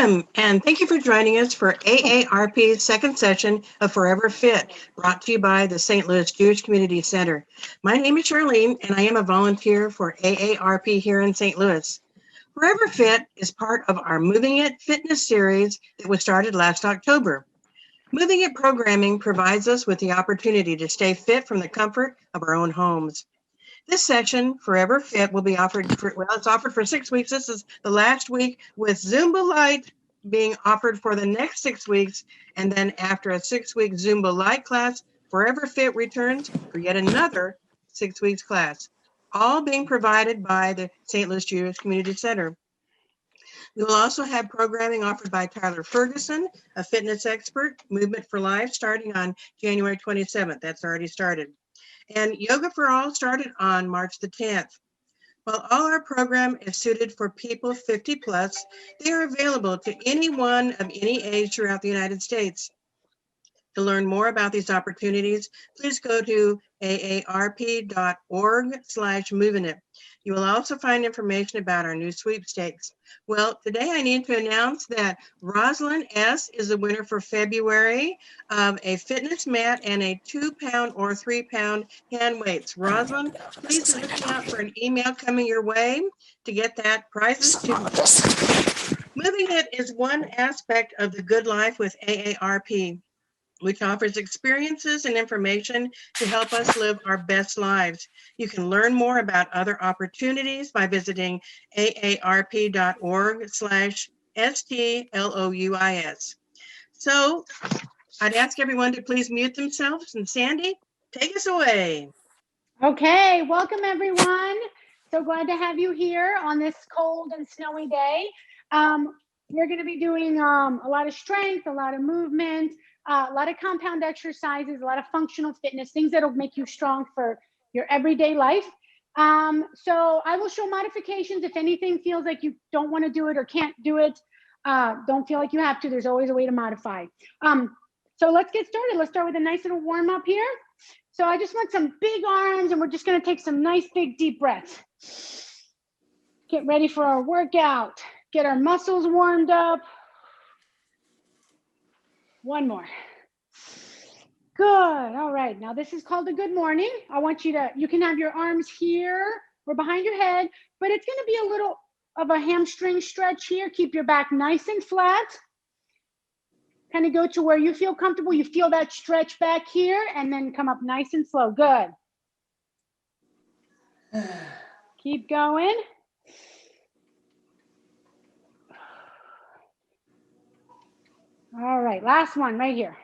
Welcome, and thank you for joining us for AARP's second session of Forever Fit, brought to you by the St. Louis Jewish Community Center. My name is Charlene, and I am a volunteer for AARP here in St. Louis. Forever Fit is part of our Moving It Fitness series that was started last October. Moving It programming provides us with the opportunity to stay fit from the comfort of our own homes. This session, Forever Fit, will be offered it's offered for 6 weeks. This is the last week, with Zumba Light being offered for the next 6 weeks. And then after a 6-week Zumba Light class, Forever Fit returns for yet another 6 weeks class, all being provided by the St. Louis Jewish Community Center. We will also have programming offered by Tyler Ferguson, a fitness expert, Movement for Life, starting on January 27th. That's already started. And Yoga for All started on March the 10th. While all our program is suited for people 50 plus, they are available to anyone of any age throughout the United States. To learn more about these opportunities, please go to aarp.org/movingit. You will also find information about our new sweepstakes. Well, today I need to announce that Rosalind S. is the winner for February of a fitness mat and a 2-pound or 3-pound hand weights. Rosalind, please be looking out for an email coming your way to get that prizes too. Moving It is one aspect of the good life with AARP, which offers experiences and information to help us live our best lives. You can learn more about other opportunities by visiting aarp.org/STLOUIS. So I'd ask everyone to please mute themselves. And Sandy, take us away. Okay, welcome everyone. So glad to have you here on this cold and snowy day. We're going to be doing a lot of strength, a lot of movement, a lot of compound exercises, a lot of functional fitness, things that'll make you strong for your everyday life. So I will show modifications. If anything feels like you don't want to do it or can't do it, don't feel like you have to. There's always a way to modify. So let's get started. Let's start with a nice little warm up here. So I just want some big arms, and we're just going to take some nice big deep breaths. Get ready for our workout. Get our muscles warmed up. One more. Good. All right. Now this is called a good morning. I want you can have your arms here or behind your head, but it's going to be a little of a hamstring stretch here. Keep your back nice and flat. Kind of go to where you feel comfortable. You feel that stretch back here, and then come up nice and slow. Good. Keep going. All right, last one right here.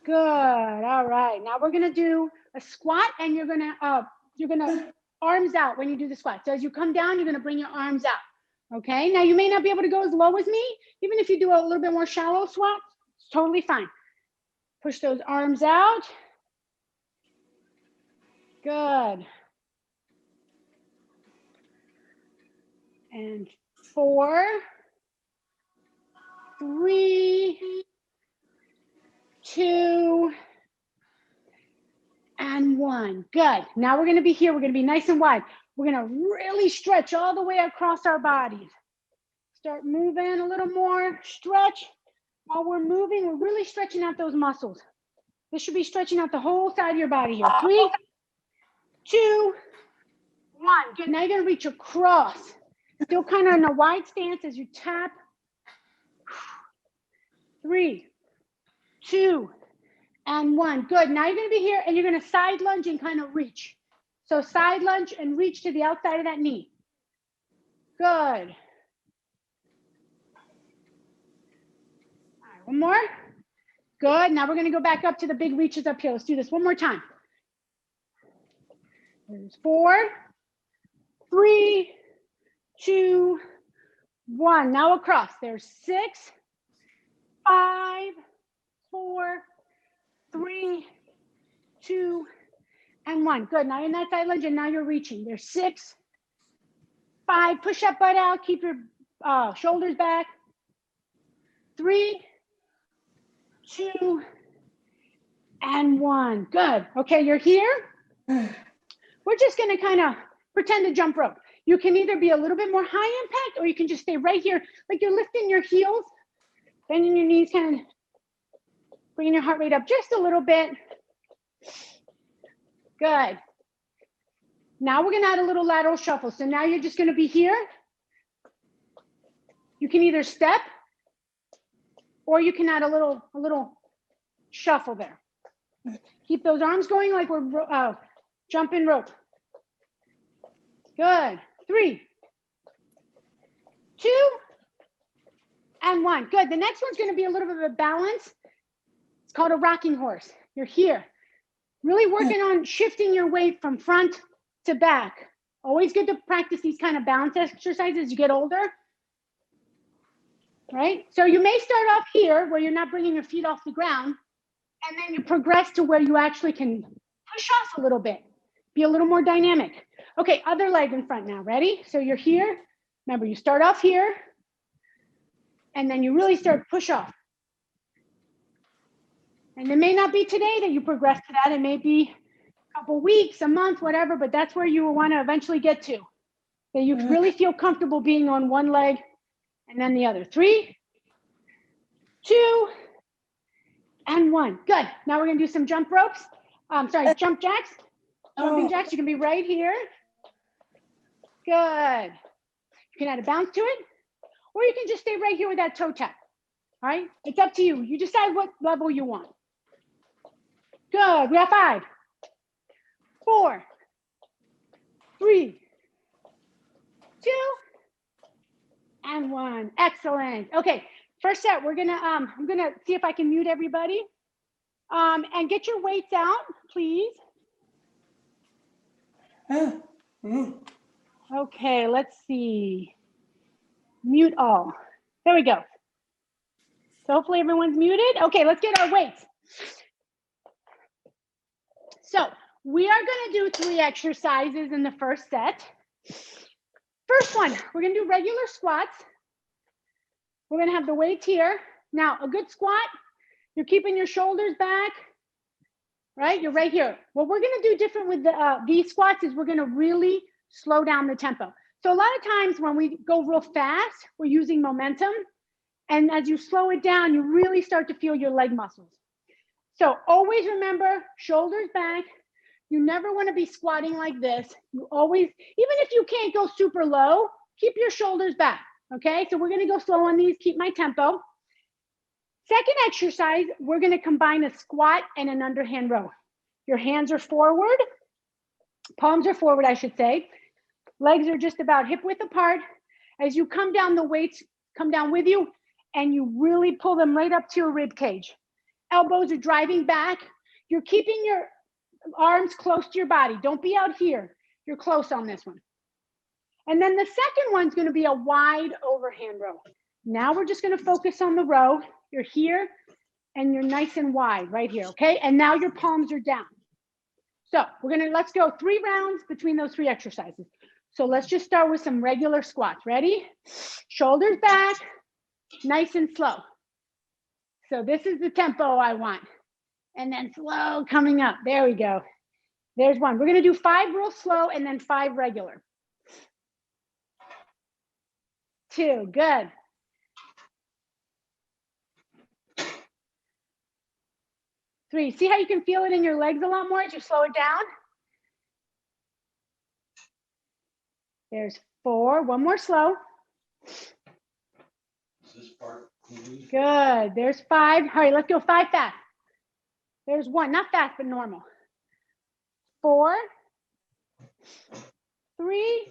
Good. All right. Now we're gonna do a squat, and you're gonna arms out when you do the squat. So as you come down, you're gonna bring your arms out. Okay. Now you may not be able to go as low as me. Even if you do a little bit more shallow squat, it's totally fine. Push those arms out. Good. And 4, 3, 2, and 1. Good. Now we're going to be here. We're going to be nice and wide. We're going to really stretch all the way across our bodies. Start moving a little more. Stretch. While we're moving, we're really stretching out those muscles. This should be stretching out the whole side of your body here. 3, 2, 1. Good. Now you're going to reach across. Still kind of in a wide stance as you tap. 3, 2, and 1. Good. Now you're going to be here, and you're going to side lunge and kind of reach. So side lunge and reach to the outside of that knee. Good. All right, one more. Good. Now we're going to go back up to the big reaches up here. Let's do this one more time. There's 4, 3, 2, 1. Now across. There's 6, 5, 4, 3, 2, and 1. Good. Now you're in that side lunge, and now you're reaching. There's 6, 5. Push that butt out. Keep your shoulders back. 3, 2, and 1. Good. Okay, you're here. We're just going to kind of pretend to jump rope. You can either be a little bit more high impact, or you can just stay right here, like you're lifting your heels, bending your knees, kind of bringing your heart rate up just a little bit. Good. Now we're gonna add a little lateral shuffle. So now you're just gonna be here. You can either step, or you can add a little shuffle there. Keep those arms going like we're jumping rope. Good. 3, 2, and 1. Good. The next one's going to be a little bit of a balance. It's called a rocking horse. You're here. Really working on shifting your weight from front to back. Always good to practice these kind of balance exercises as you get older. Right? So you may start off here where you're not bringing your feet off the ground, and then you progress to where you actually can push off a little bit. Be a little more dynamic. Okay, other leg in front now. Ready? So you're here. Remember, you start off here, and then you really start push off. And it may not be today that you progress to that. It may be a couple weeks, a month, whatever, but that's where you will want to eventually get to. That you really feel comfortable being on one leg and then the other. 3, 2, and 1. Good. Now we're going to do some jump ropes. Jump jacks. Jumping jacks. You can be right here. Good. You can add a bounce to it, or you can just stay right here with that toe tap. All right. It's up to you. You decide what level you want. Good. We have 5, 4, 3, 2, and 1. Excellent. Okay. First set, we're gonna I'm gonna see if I can mute everybody. And get your weights out, please. Okay, let's see. Mute all. There we go. So hopefully everyone's muted. Okay, let's get our weights. So we are going to do 3 exercises in the first set. First one, we're going to do regular squats. We're going to have the weights here. Now, a good squat, you're keeping your shoulders back, right? You're right here. What we're going to do different with these squats is we're going to really slow down the tempo. So a lot of times when we go real fast, we're using momentum. And as you slow it down, you really start to feel your leg muscles. So always remember, shoulders back. You never want to be squatting like this. You always, even if you can't go super low, keep your shoulders back. Okay, so we're going to go slow on these, keep my tempo. Second exercise, we're going to combine a squat and an underhand row. Your hands are forward, palms are forward, I should say. Legs are just about hip width apart. As you come down, the weights come down with you, and you really pull them right up to your rib cage. Elbows are driving back. You're keeping your arms close to your body. Don't be out here. You're close on this one. And then the second one's going to be a wide overhand row. Now we're just going to focus on the row. You're here, and you're nice and wide right here, okay? And now your palms are down. So let's go 3 rounds between those 3 exercises. So let's just start with some regular squats. Ready? Shoulders back, nice and slow. So this is the tempo I want. And then slow coming up. There we go. There's 1. We're going to do 5 real slow and then 5 regular. 2, good. 3, see how you can feel it in your legs a lot more as you slow it down? There's 4, 1 more slow. Good, there's 5. All right, let's go 5 fast. There's 1, not fast, but normal. 4, 3,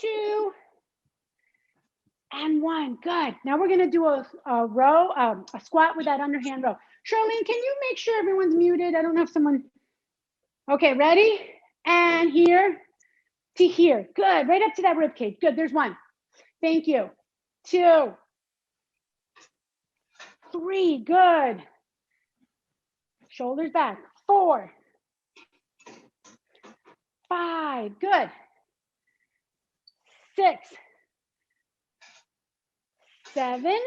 2, and 1. Good. Now we're gonna do a row, a squat with that underhand row. Charlene, can you make sure everyone's muted? I don't know if someone, okay, ready? And here to here. Good, right up to that rib cage. Good, there's 1. Thank you. 2, 3, good. Shoulders back. 4, 5, good. 6, 7,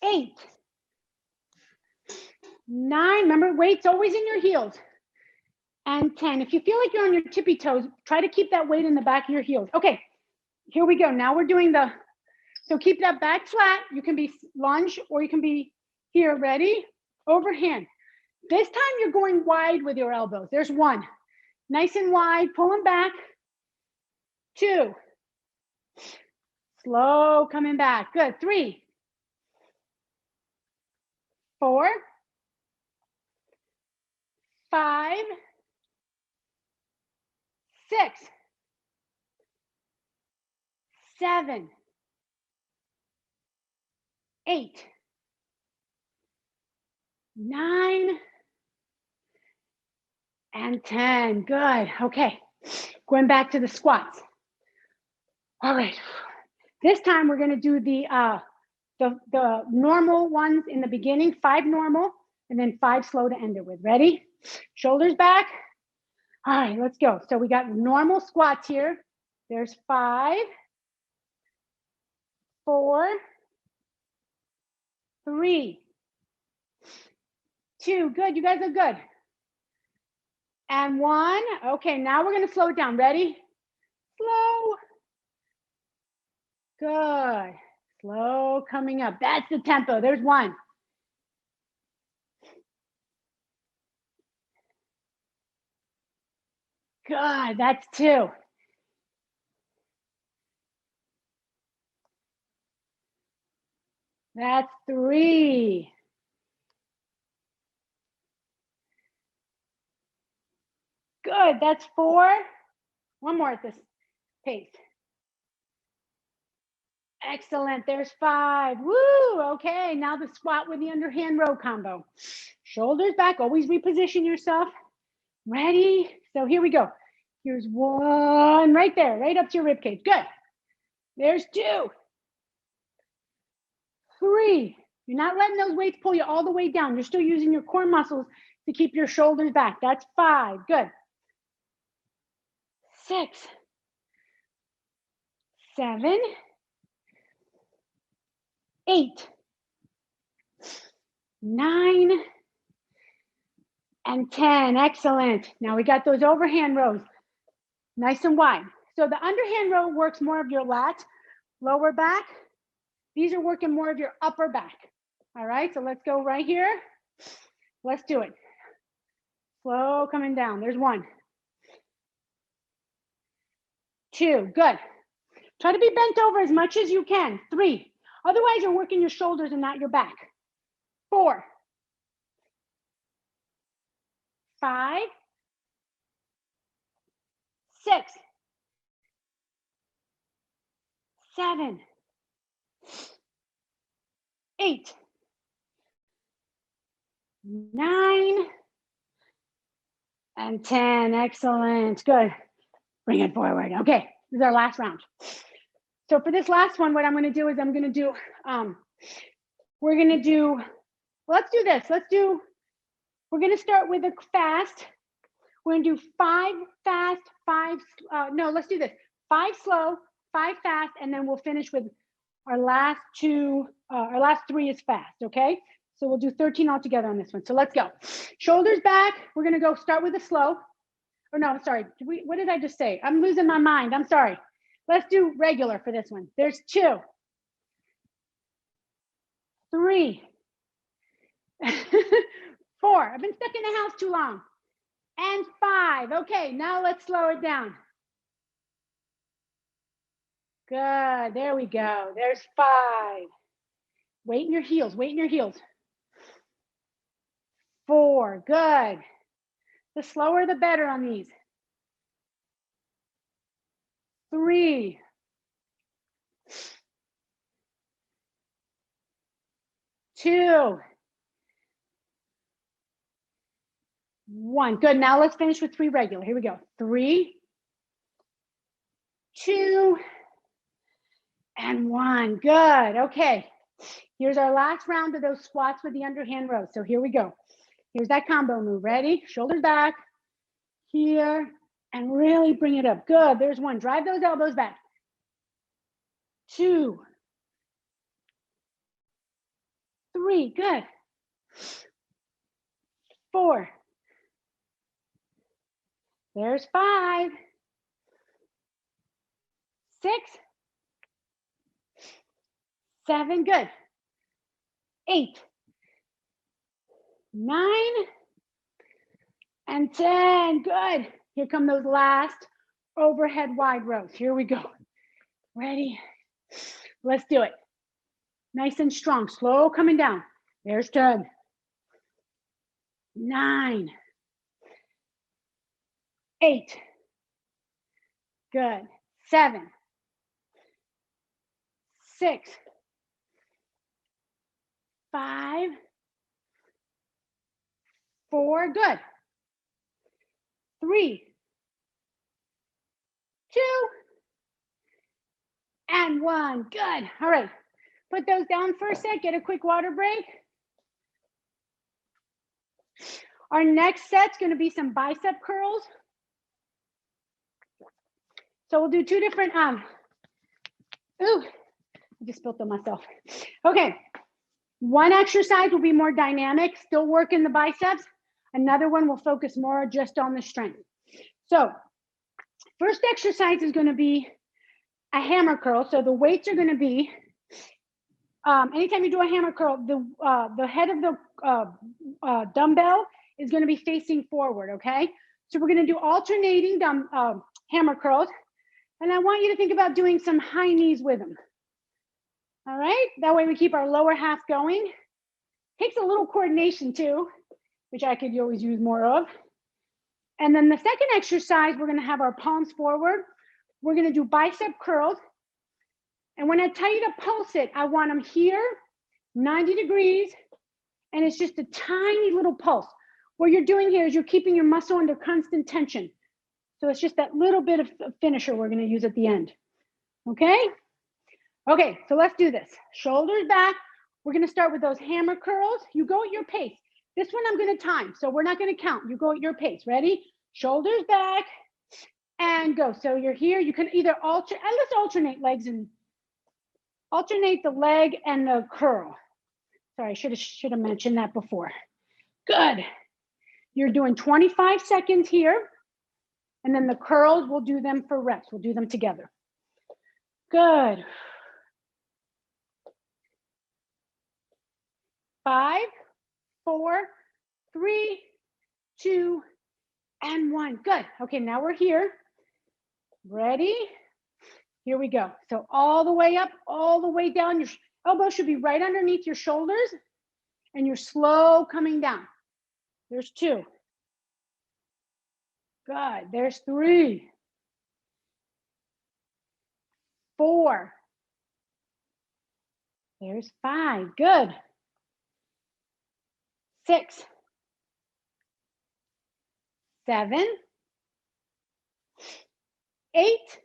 8, 9. Remember, weight's always in your heels. and 10. If you feel like you're on your tippy toes, try to keep that weight in the back of your heels. Okay, here we go. Now we're doing the, so keep that back flat. You can be lunge or you can be here. Ready? Overhand. This time you're going wide with your elbows. There's one. Nice and wide, pull them back. 2. Slow coming back. Good. 3. 4. 5. 6. 7. 8. 9. And 10. Good. Okay. Going back to the squats. All right. This time we're going to do the normal ones in the beginning, 5 normal, and then 5 slow to end it with. Ready? Shoulders back. All right, let's go. So we got normal squats here. There's 5, 4, 3, 2. Good. You guys are good. And 1. Okay, now we're going to slow it down. Ready? Slow. Good. Slow coming up. That's the tempo. There's 1. Good. That's 2. That's 3. Good. That's 4. One more at this pace. Excellent. There's 5. Woo. Okay. Now the squat with the underhand row combo. Shoulders back. Always reposition yourself. Ready? So here we go. Here's 1 right there, right up to your rib cage. Good. There's 2. 3. You're not letting those weights pull you all the way down. You're still using your core muscles to keep your shoulders back. That's 5. Good. 6. 7. 8. 9. And 10. Excellent. Now we got those overhand rows. Nice and wide. So the underhand row works more of your lat, lower back. These are working more of your upper back. All right, so let's go right here. Let's do it. Slow coming down. There's 1. 2. Good. Try to be bent over as much as you can. 3. Otherwise, you're working your shoulders and not your back. 4. 5. 6. 7. 8. 9. And 10. Excellent. Good. Bring it forward. Okay, this is our last round. So for this last one, what I'm going to do is let's do this. We're going to start with a fast. We're going to do 5 fast, 5, no, let's do this. 5 slow, 5 fast, and then we'll finish with our last 2, our last 3 is fast, okay? So we'll do 13 altogether on this one. So let's go. Shoulders back. We're going to go start with a slow. Or no, sorry. What did I just say? I'm losing my mind. I'm sorry. Let's do regular for this one. There's 2, 3, 4. I've been stuck in the house too long. And 5. Okay, now let's slow it down. Good. There we go. There's 5. Weight in your heels. Weight in your heels. 4. Good. The slower, the better on these. 3. 2. 1. Good. Now let's finish with 3 regular. Here we go. 3, 2, and 1. Good. Okay. Here's our last round of those squats with the underhand rows. So here we go. Here's that combo move. Ready? Shoulders back. Here. And really bring it up. Good. There's 1. Drive those elbows back. 2. 3. Good. 4. There's 5, 6, 7, good. 8, 9, and 10, good. Here come those last overhead wide rows. Here we go. Ready? Let's do it. Nice and strong, slow coming down. There's 10, 9, 8, good. 7, 6, 5, 4, good. 3, 2, and 1, good. All right, put those down for a sec, get a quick water break. Our next set's gonna be some bicep curls. So we'll do 2 different, ooh, I just spilled on myself. Okay, one exercise will be more dynamic, still working the biceps. Another one will focus more just on the strength. So first exercise is gonna be a hammer curl. So the weights are gonna be, anytime you do a hammer curl, the head of the dumbbell is gonna be facing forward, okay? So we're gonna do alternating hammer curls. And I want you to think about doing some high knees with them. All right, that way we keep our lower half going. Takes a little coordination too, which I could always use more of. And then the second exercise, we're gonna have our palms forward. We're gonna do bicep curls. And when I tell you to pulse it, I want them here, 90 degrees, and it's just a tiny little pulse. What you're doing here is you're keeping your muscle under constant tension. So it's just that little bit of finisher we're gonna use at the end, okay? Okay, so let's do this. Shoulders back. We're gonna start with those hammer curls. You go at your pace. This one I'm gonna time, so we're not gonna count. You go at your pace. Ready? Shoulders back and go. So you're here, you can either let's alternate legs and alternate the leg and the curl. Sorry, I should have mentioned that before. Good. You're doing 25 seconds here. And then the curls, we'll do them for reps. We'll do them together. Good. 5, 4, 3, 2, and 1. Good. Okay, now we're here. Ready? Here we go. So all the way up, all the way down. Your elbow should be right underneath your shoulders. And you're slow coming down. There's 2. Good. There's 3. 4. There's 5. Good. 6. 7. 8.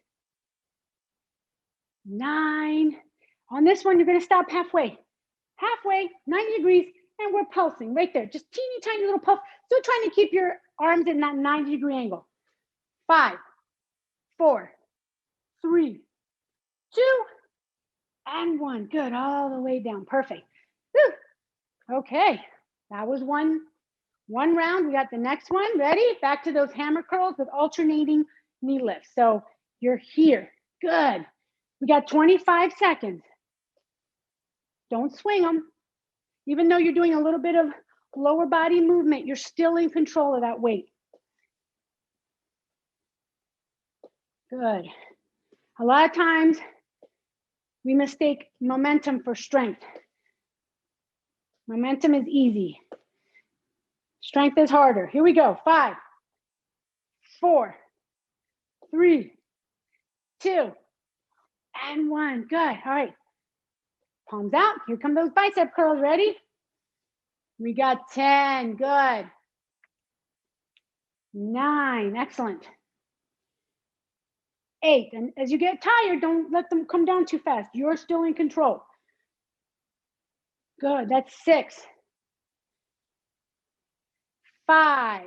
9. On this one, you're going to stop halfway. Halfway, 90 degrees, and we're pulsing right there. Just teeny tiny little pulse. Still trying to keep your arms in that 90-degree angle. 5, 4, 3, 2, and 1. Good, all the way down. Perfect. Whew. Okay, that was one round. We got the next one. Ready? Back to those hammer curls with alternating knee lifts. So you're here. Good. We got 25 seconds. Don't swing them. Even though you're doing a little bit of lower body movement, you're still in control of that weight. Good. A lot of times we mistake momentum for strength. Momentum is easy. Strength is harder. Here we go. 5, 4, 3, 2, and 1. Good. All right. Palms out. Here come those bicep curls. Ready? We got 10. Good. 9. Excellent. 8. And as you get tired, don't let them come down too fast. You're still in control. Good. That's 6. 5.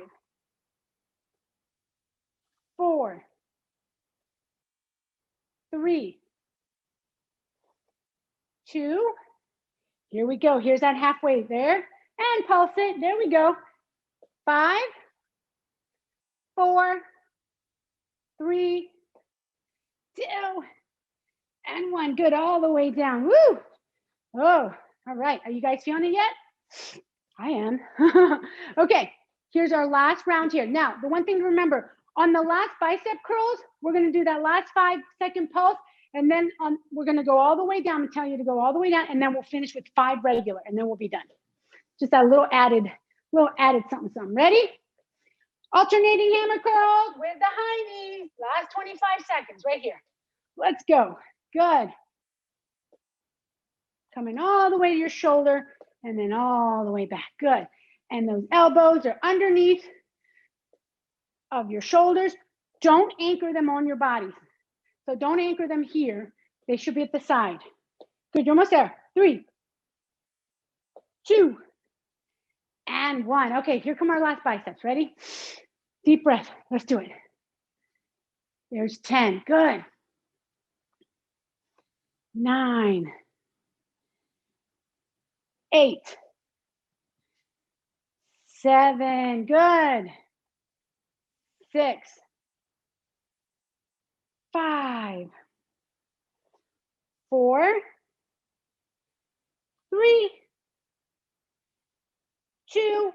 4. 3. 2. Here we go. Here's that halfway there. And pulse it. There we go. 5, 4, 3, 2, and 1. Good, all the way down. Woo! Oh, all right. Are you guys feeling it yet? I am. Okay, here's our last round here. Now, the one thing to remember, on the last bicep curls, we're gonna do that last 5-second pulse, and then we're gonna go all the way down and tell you to go all the way down, and then we'll finish with 5 regular, and then we'll be done. Just that little added something, something. Ready? Alternating hammer curls with the high knees. Last 25 seconds right here. Let's go. Good. Coming all the way to your shoulder and then all the way back. Good. And those elbows are underneath of your shoulders. Don't anchor them on your body. So don't anchor them here. They should be at the side. Good, you're almost there. 3, 2, and 1. Okay, here come our last biceps. Ready? Deep breath. Let's do it. There's 10. Good. 9, 8, 7. Good. 6, 5, 4, 3, 2.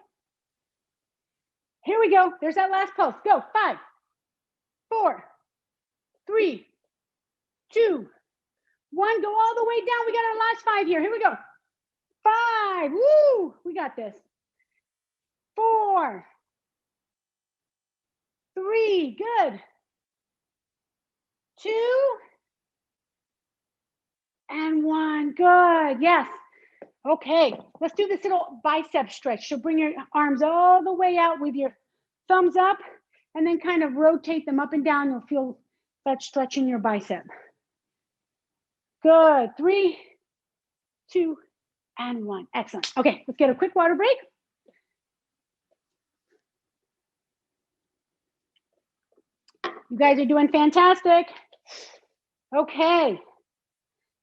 Here we go. There's that last pulse. Go. 5, 4, 3, 2, 1. Go all the way down. We got our last 5 here. Here we go. 5. Woo! We got this. 4, 3. Good. 2, and 1. Good. Yes. Okay. Let's do this little bicep stretch. So bring your arms all the way out with your thumbs up and then kind of rotate them up and down. You'll feel that stretch in your bicep. Good. 3, 2, and 1. Excellent. Okay, let's get a quick water break. You guys are doing fantastic. Okay.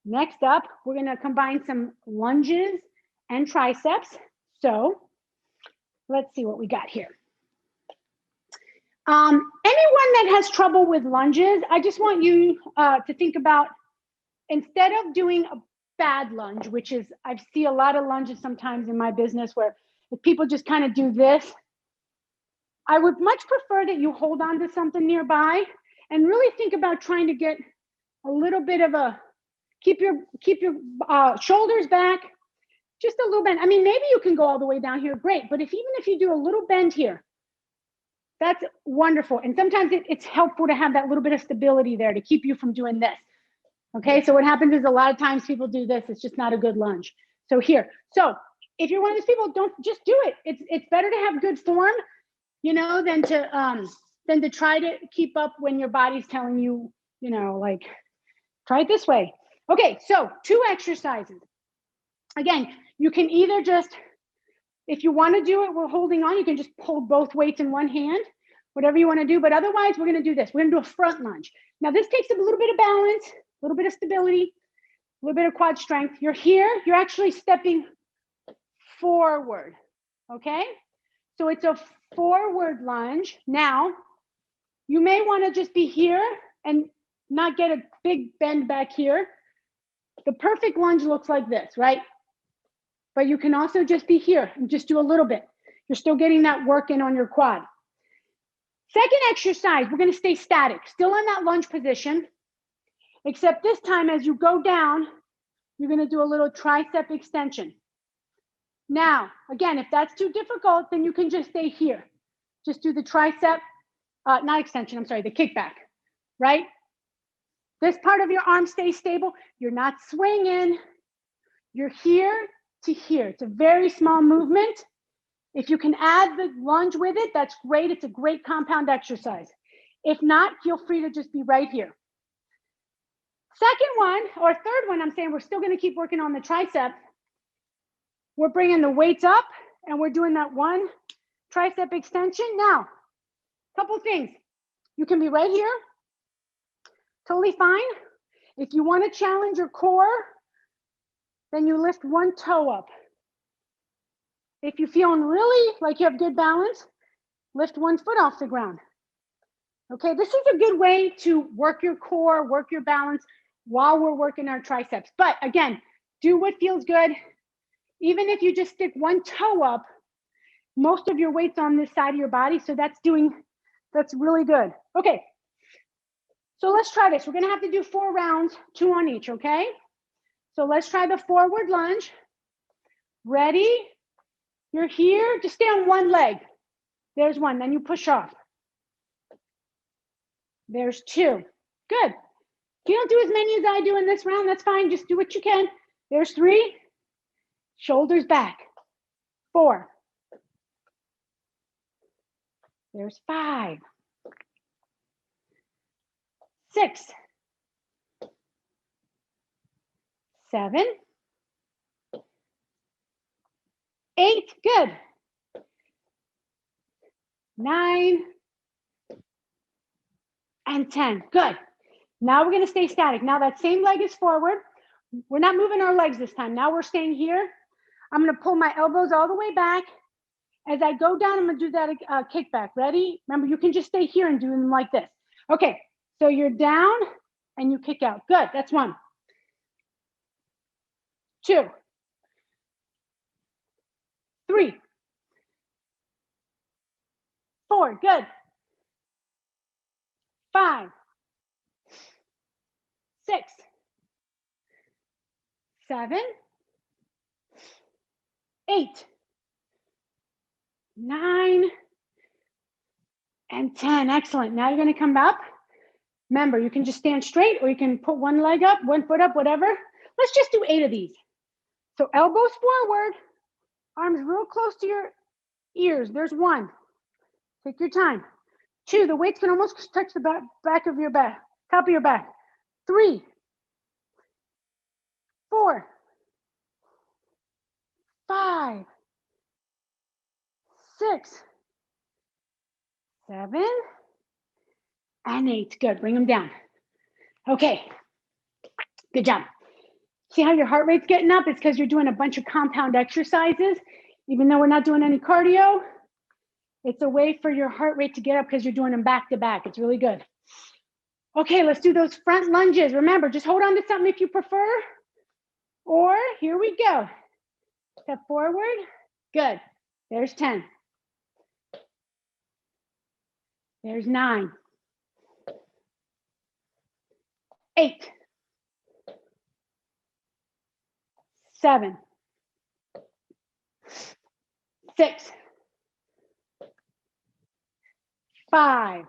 Next up, we're going to combine some lunges and triceps. So let's see what we got here. Anyone that has trouble with lunges, I just want you to think about, instead of doing a bad lunge, which is, I see a lot of lunges sometimes in my business where if people just kind of do this, I would much prefer that you hold on to something nearby and really think about trying to get a little bit of a, keep your shoulders back, just a little bend. I mean, maybe you can go all the way down here, great. But even if you do a little bend here, that's wonderful. And sometimes it's helpful to have that little bit of stability there to keep you from doing this. Okay, so what happens is a lot of times people do this, it's just not a good lunge. So here, so if you're one of those people, don't just do it. It's better to have good form, you know, than to try to keep up when your body's telling you, you know, like, try it this way. Okay, so 2 exercises. Again, you can either just, if you want to do it, we're holding on, you can just hold both weights in one hand, whatever you want to do. But otherwise, we're going to do this. We're going to do a front lunge. Now, this takes a little bit of balance, a little bit of stability, a little bit of quad strength. You're here, you're actually stepping forward, okay? So it's a forward lunge. Now, you may want to just be here and not get a big bend back here. The perfect lunge looks like this, right? But you can also just be here and just do a little bit. You're still getting that work in on your quad. Second exercise, we're going to stay static, still in that lunge position, except this time as you go down, you're going to do a little tricep extension. Now, again, if that's too difficult, then you can just stay here. Just do the tricep, not extension, I'm sorry, the kickback, right? This part of your arm stays stable. You're not swinging. You're here to here. It's a very small movement. If you can add the lunge with it, that's great. It's a great compound exercise. If not, feel free to just be right here. Second one, or third one, I'm saying we're still going to keep working on the tricep. We're bringing the weights up and we're doing that one tricep extension. Now, a couple things. You can be right here. Totally fine. If you want to challenge your core, then you lift one toe up. If you're feeling really like you have good balance, lift one foot off the ground. Okay, this is a good way to work your core, work your balance while we're working our triceps. But again, do what feels good. Even if you just stick one toe up, most of your weight's on this side of your body. So that's really good. Okay, so let's try this. We're gonna have to do 4 rounds, 2 on each, okay? So let's try the forward lunge. Ready? You're here, just stay on one leg. There's 1, then you push off. There's 2, good. If you don't do as many as I do in this round, that's fine, just do what you can. There's 3, shoulders back. 4. There's 5. 6. 7. 8, good. 9. And 10, good. Now we're gonna stay static. Now that same leg is forward. We're not moving our legs this time. Now we're staying here. I'm gonna pull my elbows all the way back. As I go down, I'm gonna do that kickback. Ready? Remember, you can just stay here and do them like this. Okay, so you're down and you kick out. Good, that's 1. 2. 3. 4, good. 5. 6. 7. 8. 9. And 10, excellent. Now you're gonna come up. Remember, you can just stand straight or you can put one leg up, one foot up, whatever. Let's just do 8 of these. So elbows forward, arms real close to your ears. There's 1. Take your time. 2, the weights can almost touch the back of your back, top of your back. 3. 4. 5. 6. 7. And 8. Good, bring them down. Okay, good job. See how your heart rate's getting up? It's because you're doing a bunch of compound exercises. Even though we're not doing any cardio, it's a way for your heart rate to get up because you're doing them back to back. It's really good. Okay, let's do those front lunges. Remember, just hold on to something if you prefer. Or here we go. Step forward. Good. There's 10. There's 9. 8. 7. 6. 5.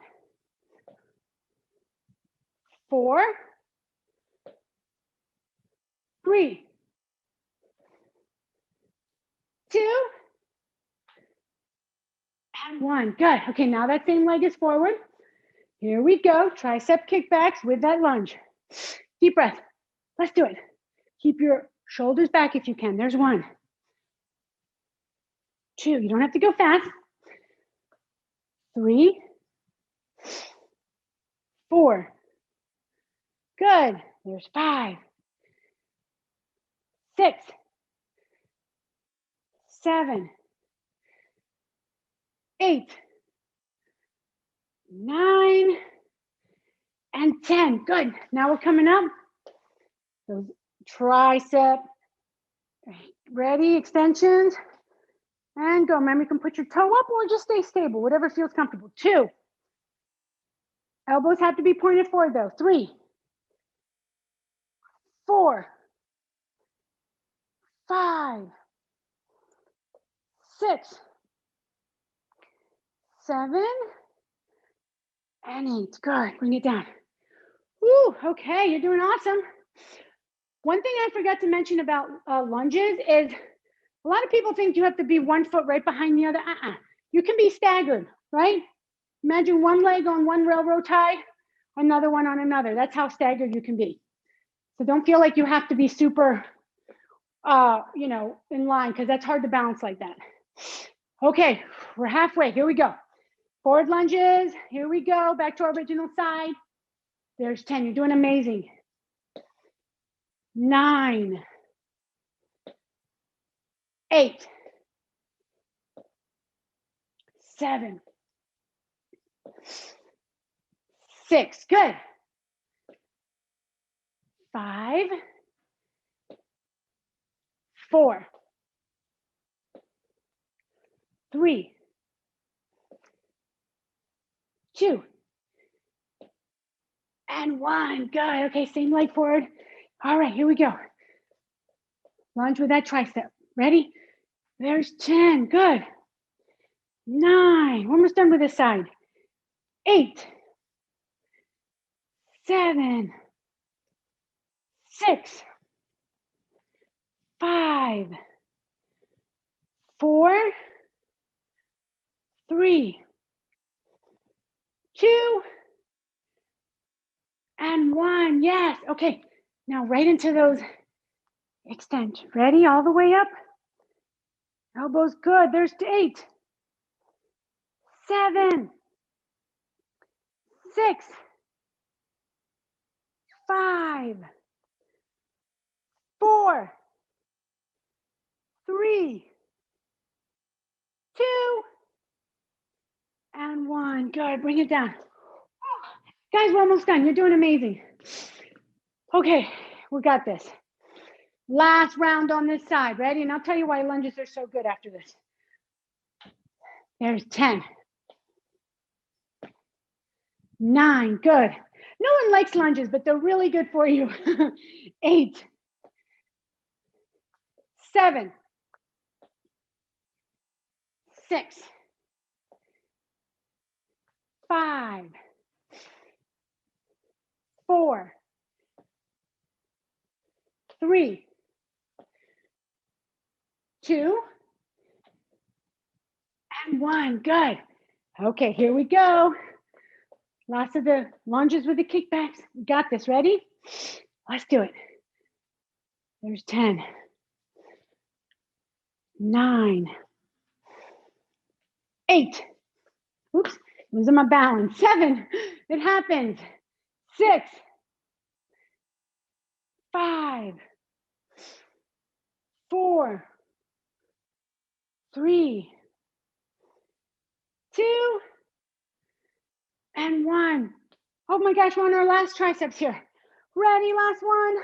4. 3. 2. And 1. Good. Okay, now that same leg is forward. Here we go. Tricep kickbacks with that lunge. Deep breath. Let's do it. Keep your shoulders back if you can. There's 1. 2. You don't have to go fast. 3. 4. Good. There's 5. 6. 7. 8. 9. And 10. Good. Now we're coming up. Those tricep. Ready? Extensions. And go. Remember, you can put your toe up or just stay stable, whatever feels comfortable. 2. Elbows have to be pointed forward though. 3. 4. 5. 6. 7. And 8. Good. Bring it down. Woo. Okay, you're doing awesome. One thing I forgot to mention about lunges is a lot of people think you have to be 1 foot right behind the other. You can be staggered, right? Imagine one leg on one railroad tie, another one on another. That's how staggered you can be. So don't feel like you have to be super, in line, because that's hard to balance like that. Okay, we're halfway. Here we go. Forward lunges. Here we go. Back to our original side. There's 10. You're doing amazing. 9. 8. 7. 6, good. 5, 4, 3, 2, and 1. Good. Okay, same leg forward. All right, here we go. Lunge with that tricep. Ready? There's 10. Good. 9. We're almost done with this side. 8, 7, 6, 5, 4, 3, 2, and 1. Yes. Okay. Now right into those extend. Ready? All the way up. Elbows good. There's 8, 7, 6, 5, 4, 3, 2, and 1. Good. Bring it down. Guys, we're almost done. You're doing amazing. Okay, we got this. Last round on this side. Ready? And I'll tell you why lunges are so good after this. There's 10. 9. Good. No one likes lunges, but they're really good for you. 8. 7. 6. 5. 4. 3. 2. And 1. Good. Okay, here we go. Lots of the lunges with the kickbacks. We got this. Ready? Let's do it. There's 10. 9. 8. Oops, losing my balance. 7. It happens. 6. 5. 4. 3. 2. And 1. Oh my gosh, we're on our last triceps here. Ready, last one.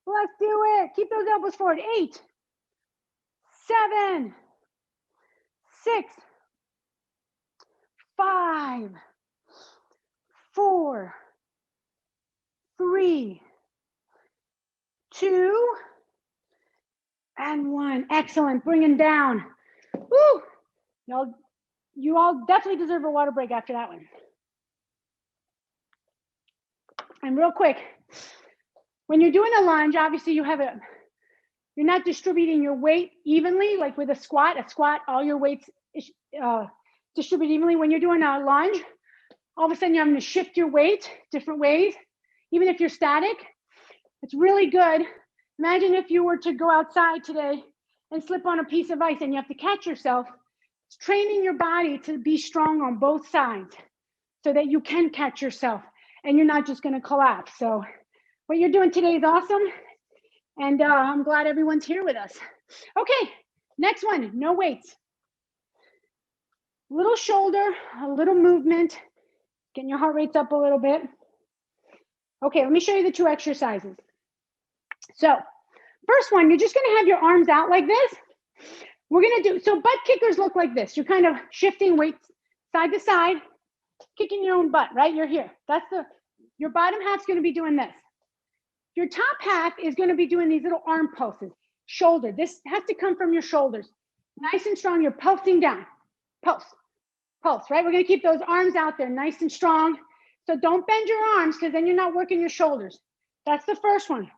Let's do it. Keep those elbows forward. 8. 7. 6. 5. 4. 3. 2. And 1. Excellent. Bring it down. Woo! You all definitely deserve a water break after that one. And real quick, when you're doing a lunge, obviously you're not distributing your weight evenly, like with a squat, all your weights distribute evenly. When you're doing a lunge, all of a sudden you're having to shift your weight different ways. Even if you're static, it's really good. Imagine if you were to go outside today and slip on a piece of ice and you have to catch yourself. It's training your body to be strong on both sides so that you can catch yourself and you're not just going to collapse. So what you're doing today is awesome. And I'm glad everyone's here with us. Okay, next one, no weights. Little shoulder, a little movement, getting your heart rates up a little bit. Okay, let me show you the 2 exercises. So first one, you're just gonna have your arms out like this. We're gonna do, so butt kickers look like this. You're kind of shifting weights side to side, kicking your own butt, right? You're here. Your bottom half's gonna be doing this. Your top half is gonna be doing these little arm pulses. Shoulder, this has to come from your shoulders. Nice and strong, you're pulsing down. Pulse, pulse, right? We're gonna keep those arms out there nice and strong. So don't bend your arms because then you're not working your shoulders. That's the first one.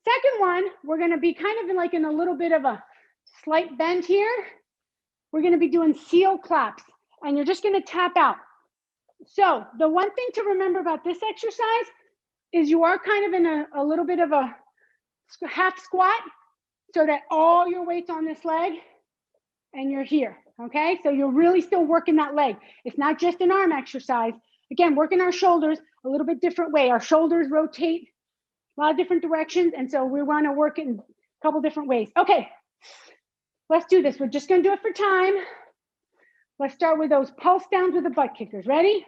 Second one, we're gonna be kind of like in a little bit of a slight bend here. We're gonna be doing seal claps and you're just gonna tap out. So the one thing to remember about this exercise is you are kind of in a little bit of a half squat so that all your weight's on this leg and you're here, okay? So you're really still working that leg. It's not just an arm exercise. Again, working our shoulders a little bit different way. Our shoulders rotate a lot of different directions, and so we want to work it in a couple different ways. Okay, let's do this. We're just going to do it for time. Let's start with those pulse downs with the butt kickers. Ready?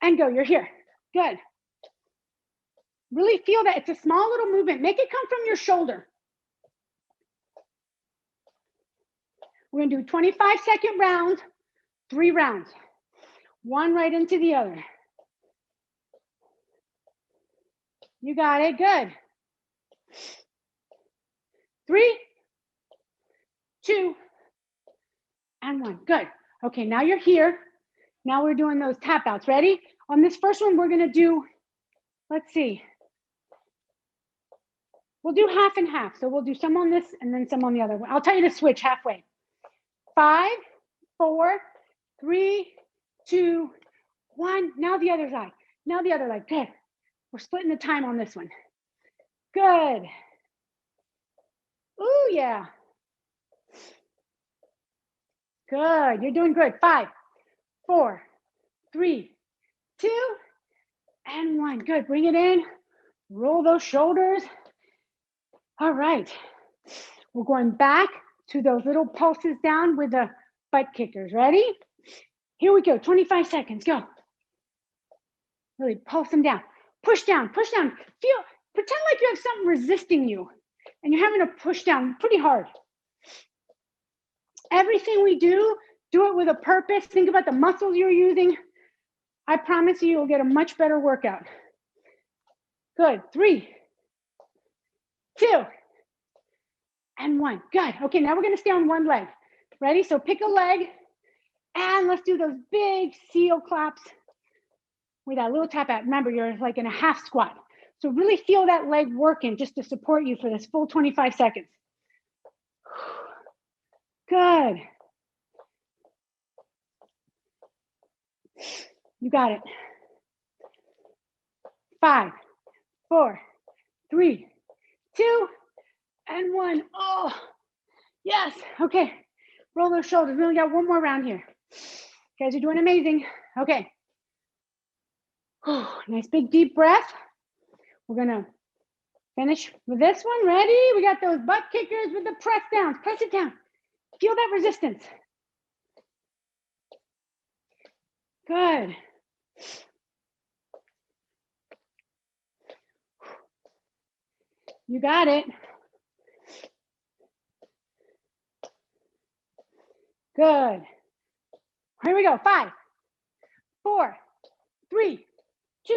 and go. You're here. Good. Really feel that. It's a small little movement. Make it come from your shoulder. We're going to do 25-second rounds, 3 rounds. One right into the other. You got it. Good. 3, 2, and 1. Good. Okay, now you're here. Now we're doing those tap outs. Ready? On this first one, we're going to do, let's see. We'll do half and half. So we'll do some on this and then some on the other one. I'll tell you to switch halfway. 5, 4, 3, 2, 1. Now the other side. Now the other leg. Good. We're splitting the time on this one. Good. Ooh, yeah. Good. You're doing good. 5, 4, 3, 2, and 1. Good. Bring it in. Roll those shoulders. All right. We're going back to those little pulses down with the butt kickers. Ready? Here we go. 25 seconds. Go. Really pulse them down. Push down. Push down. Pretend like you have something resisting you and you're having to push down pretty hard. Everything we do it with a purpose. Think about the muscles you're using. I promise you, you'll get a much better workout. Good. 3, 2, and 1. Good. Okay, now we're going to stay on one leg. Ready? So pick a leg and let's do those big seal claps with that little tap out. Remember, you're like in a half squat. So really feel that leg working just to support you for this full 25 seconds. Good. You got it. 5, 4, 3, 2, and 1. Oh, yes. Okay. Roll those shoulders. We only got one more round here. You guys are doing amazing. Okay. Oh, nice big deep breath. We're going to finish with this one. Ready? We got those butt kickers with the press downs. Press it down. Feel that resistance. Good. You got it. Good. Here we go. 5, 4, 3, 2,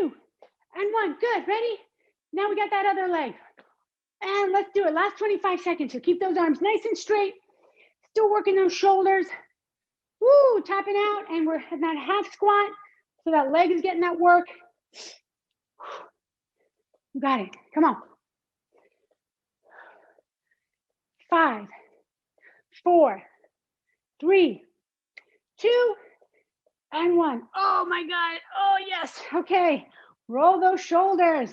and 1. Good. Ready? Now we got that other leg. And let's do it. Last 25 seconds. So keep those arms nice and straight. Still working those shoulders. Woo, tapping out. And we're in that half squat. So that leg is getting that work. You got it. Come on. 5, 4, 3, 2, and 1. Oh my God. Oh yes. Okay. Roll those shoulders.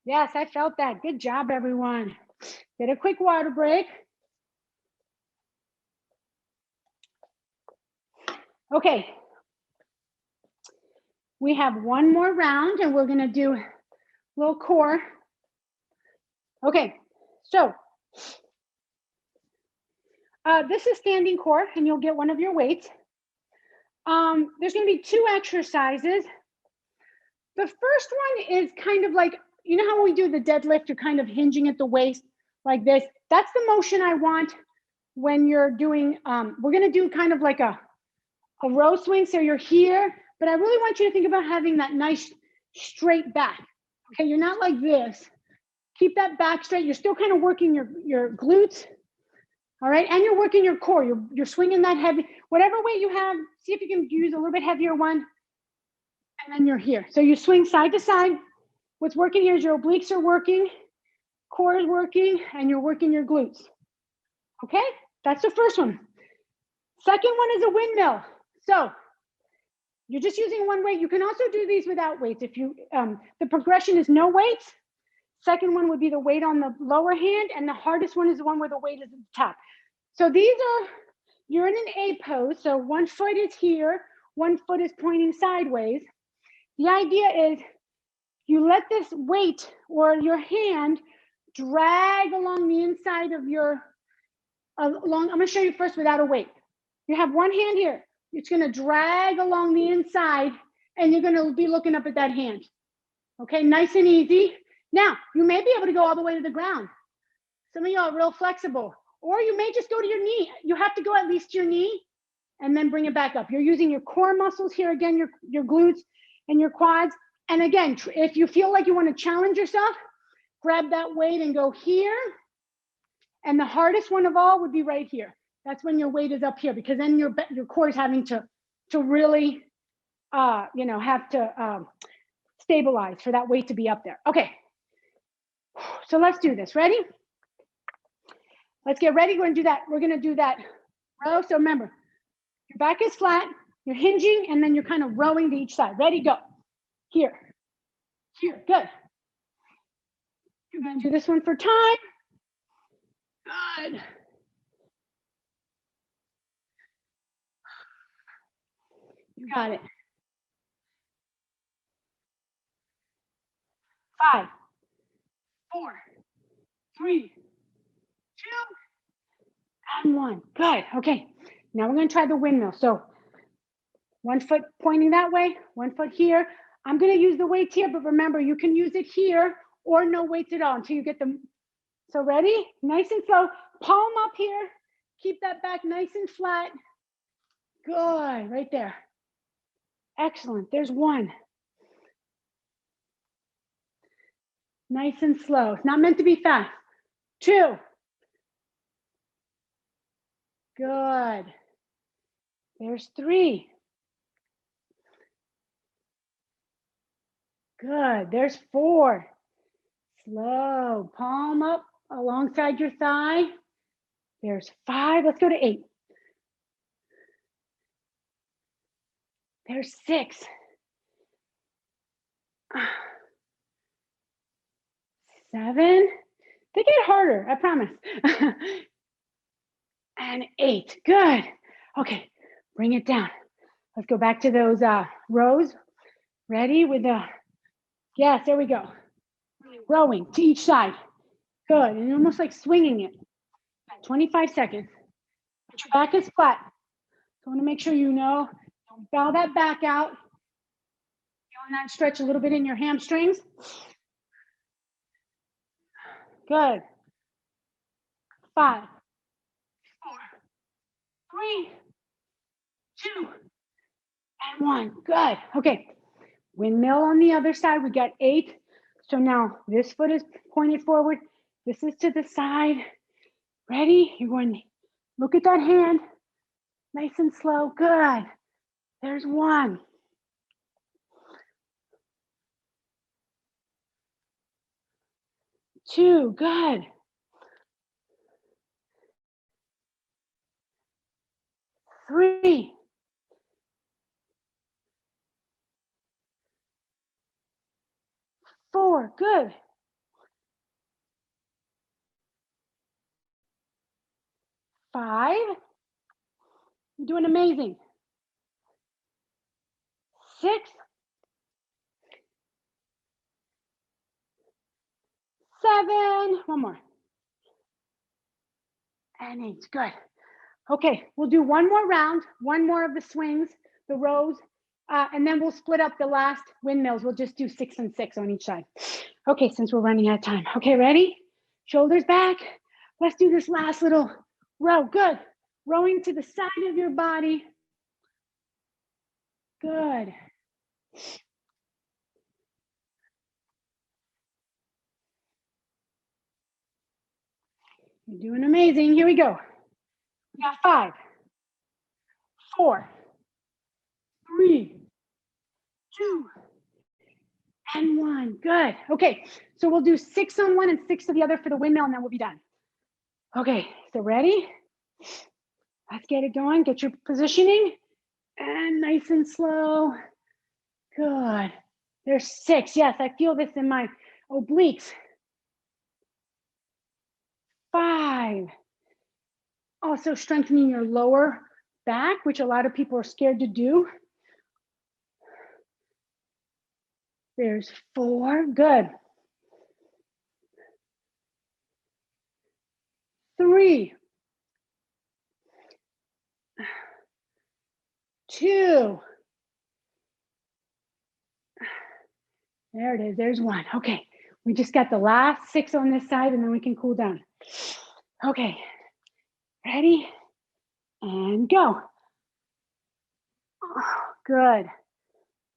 Yes, I felt that. Good job, everyone. Get a quick water break. Okay. We have one more round and we're going to do a little core. Okay. So this is standing core and you'll get one of your weights. There's going to be 2 exercises. The first one is kind of like, you know how we do the deadlift, you're kind of hinging at the waist like this. That's the motion I want when you're doing, we're going to do kind of like a row swing. So you're here, but I really want you to think about having that nice straight back. Okay, you're not like this. Keep that back straight. You're still kind of working your glutes. All right, and you're working your core. You're swinging that heavy, whatever weight you have, see if you can use a little bit heavier one. And then you're here. So you swing side to side. What's working here is your obliques are working, core is working, and you're working your glutes. Okay, that's the first one. Second one is a windmill. So you're just using one weight. You can also do these without weights. If you, the progression is no weights. Second one would be the weight on the lower hand, and the hardest one is the one where the weight is at the top. So these are, you're in an A pose. So one foot is here, one foot is pointing sideways. The idea is you let this weight or your hand drag along the inside of your, I'm gonna show you first without a weight. You have one hand here. It's gonna drag along the inside and you're gonna be looking up at that hand. Okay, nice and easy. Now, you may be able to go all the way to the ground. Some of y'all are real flexible, or you may just go to your knee. You have to go at least to your knee and then bring it back up. You're using your core muscles here, again, your glutes and your quads. And again, if you feel like you want to challenge yourself, grab that weight and go here. And the hardest one of all would be right here. That's when your weight is up here, because then your core is having to really, you know, have to stabilize for that weight to be up there. Okay, so let's do this. Ready? Let's get ready. We're gonna do that. We're gonna do that row. So remember, your back is flat, you're hinging, and then you're kind of rowing to each side. Ready, go. Here, here, good. You're gonna do this one for time. Good. You got it. 5, 4, 3, 2, and 1. Good. Okay. Now we're going to try the windmill. So 1 foot pointing that way, 1 foot here. I'm going to use the weights here, but remember, you can use it here or no weights at all until you get them. So ready? Nice and slow. Palm up here. Keep that back nice and flat. Good. Right there. Excellent. There's 1. Nice and slow. It's not meant to be fast. 2. Good. There's 3. Good. There's 4. Slow. Palm up alongside your thigh. There's 5. Let's go to 8. There's 6. 7. They get harder, I promise. And 8. Good. Okay, bring it down. Let's go back to those rows. Ready with the, yes, there we go. Rowing to each side. Good, and almost like swinging it. 25 seconds. Your back is flat. So I want to make sure you know, don't bow that back out. Feeling that stretch a little bit in your hamstrings. Good. 5, 4, 3, 2, and 1. Good. Okay. Windmill on the other side. We got 8. So now this foot is pointed forward. This is to the side. Ready? You're going to look at that hand. Nice and slow. Good. There's 1. 2. Good. 3. 4. Good. 5. You're doing amazing. 6. 7. One more. And 8. Good. Okay, we'll do one more round, one more of the swings, the rows, and then we'll split up the last windmills. We'll just do 6 and 6 on each side. Okay, since we're running out of time. Okay, ready? Shoulders back. Let's do this last little row. Good. Rowing to the side of your body. Good. You're doing amazing. Here we go. We got 5, 4, 3, 2, and 1. Good. Okay, so we'll do 6 on one and 6 on the other for the windmill, and then we'll be done. Okay, so ready? Let's get it going. Get your positioning. And nice and slow. Good. There's 6. Yes, I feel this in my obliques. 5. Also strengthening your lower back, which a lot of people are scared to do. There's 4. Good. 3. 2. There it is. There's one. Okay. We just got the last 6 on this side and then we can cool down. Okay. Ready? And go. Oh, good.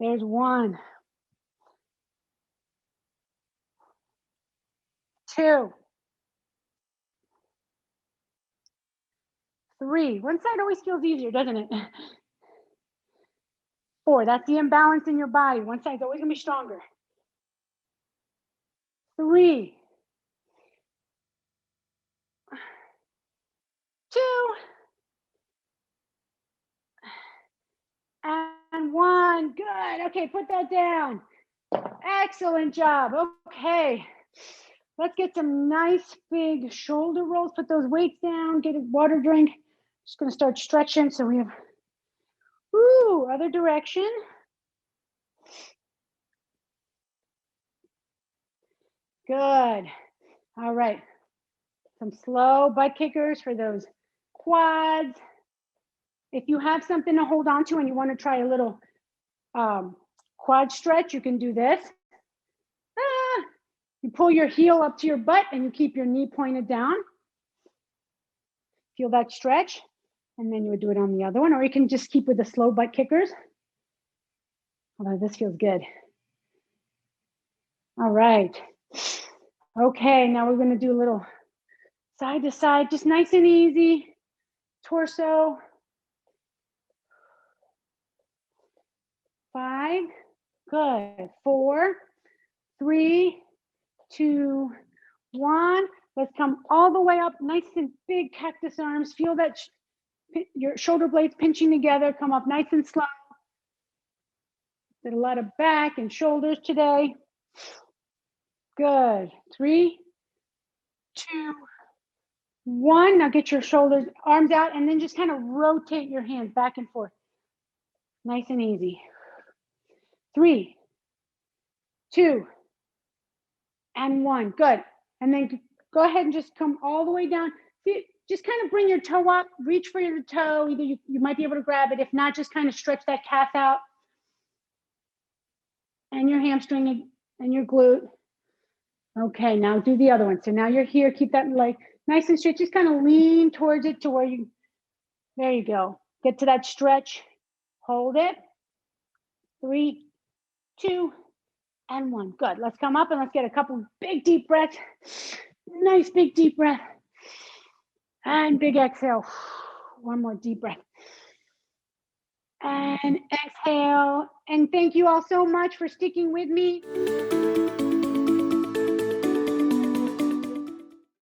There's 1, 2, 3. One side always feels easier, doesn't it? 4. That's the imbalance in your body. One side's always gonna be stronger. 3, 2, and 1. Good. Okay, put that down. Excellent job. Okay. Let's get some nice big shoulder rolls. Put those weights down, get a water drink. Just gonna start stretching. So we have, ooh, other direction. Good. All right. Some slow butt kickers for those quads. If you have something to hold on to and you want to try a little quad stretch, you can do this. You pull your heel up to your butt and you keep your knee pointed down. Feel that stretch. And then you would do it on the other one, or you can just keep with the slow butt kickers. Although this feels good. All right. Okay, now we're gonna do a little side to side, just nice and easy. Torso. 5, good. 4, 3, 2, 1. Let's come all the way up, nice and big cactus arms. Feel that your shoulder blades pinching together. Come up nice and slow. Did a lot of back and shoulders today. Good. 3, 2, 1. Now get your shoulders, arms out, and then just kind of rotate your hands back and forth. Nice and easy. 3, 2, and 1. Good. And then go ahead and just come all the way down. See, just kind of bring your toe up, reach for your toe. Either you might be able to grab it. If not, just kind of stretch that calf out and your hamstring and your glute. Okay, now do the other one. So now you're here. Keep that leg nice and straight. Just kind of lean towards it to where you, there you go. Get to that stretch. Hold it. 3, 2, and 1. Good. Let's come up and let's get a couple big deep breaths. Nice big deep breath. And big exhale. One more deep breath. And exhale. And thank you all so much for sticking with me.